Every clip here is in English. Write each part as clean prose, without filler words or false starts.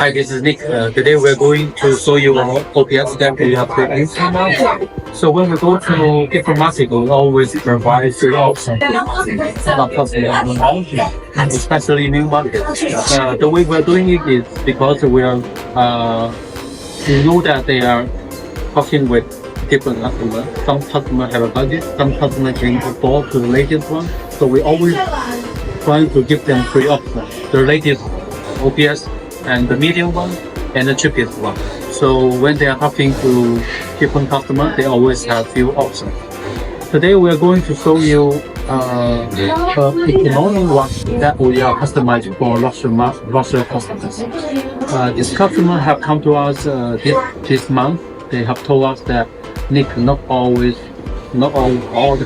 Hi, this is Nick. Today we're going to show you our OPS that we have produced now. So when we go to different market, we always provide free options to our customers, especially new markets. The way we're doing it is because we know that they are talking with different customers. Some customers have a budget, some customers can afford to the latest one. So we always try to give them free options, the latest OPS and the medium one and the cheapest one. So when they are talking to different customers, they always have few options. Today we are going to show you economic one that we are customized for luxury customers. This customer have come to us this month. They have told us that Nick, not all the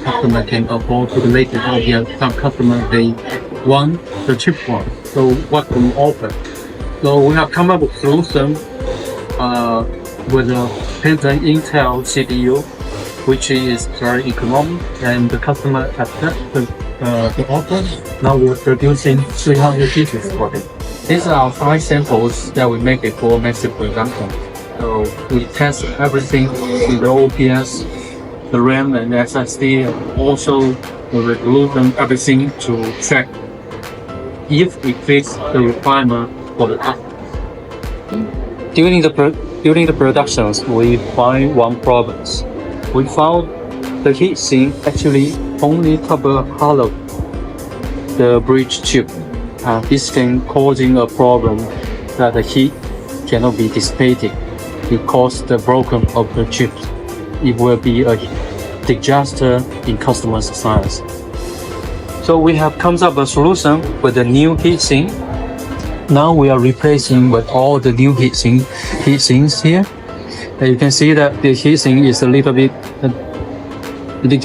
customers can afford to the latest OPS. Some customers they want the cheap one. So what can we offer? So we have come up with a solution with a Pentium Intel CPU, which is very economic, and the customer accepted the offer. Now we're producing 300 pieces for it. These are 5 samples that we make before massive production. So we test everything with the OPS, the RAM and SSD, and also we remove everything to check if it fits the requirement for the customer. During the productions, we find one problem. We found the heatsink actually only cover half of the bridge chip. This can causing a problem that the heat cannot be dissipated. It causes the broken of the chips. It will be a disaster in customer's science. So we have come up with a solution with a new heatsink. Now we are replacing with all the new heatsinks here. You can see that the heatsink is a little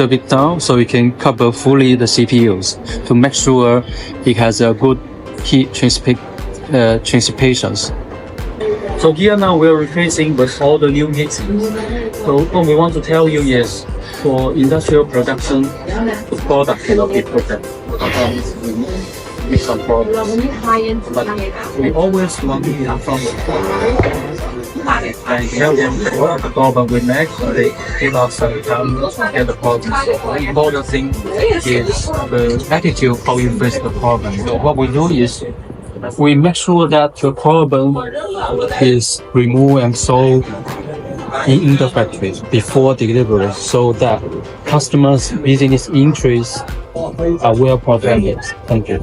bit down, so we can cover fully the CPUs to make sure it has a good heat dissipations. So here now we are replacing with all the new heatsinks. So what we want to tell you is, for industrial production, the product cannot be perfect. With some problems. But we always want to have some and tell them what the problem we make, so they give us some time to get the problem. So the important thing is the attitude how you face the problem. So what we do is we make sure that the problem is removed and solved in the factory before delivery, so that customers' business interests are well protected. Thank you.